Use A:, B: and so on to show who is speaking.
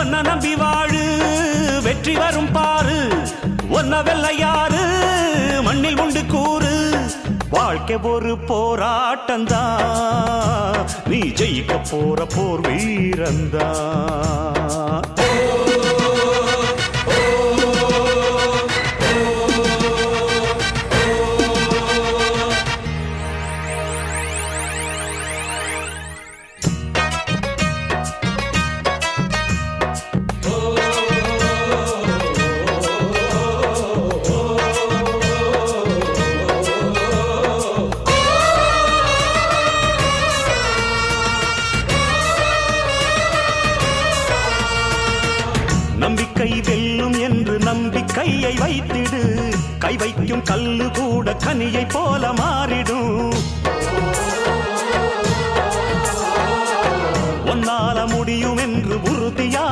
A: ஒன்ன நம்பி வாழு வெற்றி வரும் பாரு ஒன்ன வெள்ளையாறு மண்ணில் உண்டு கூறு வாழ்க்கை ஒரு போராட்டந்தா நீ ஜெயிக்க போற போர் வீரந்தா நம்பிக்கை வெல்லும் என்று நம்பிக்கையை வைத்திடு கை வைக்கும் கல்லு கூட கனியை போல மாறிடும் உன்னால முடியும் என்று உறுதியா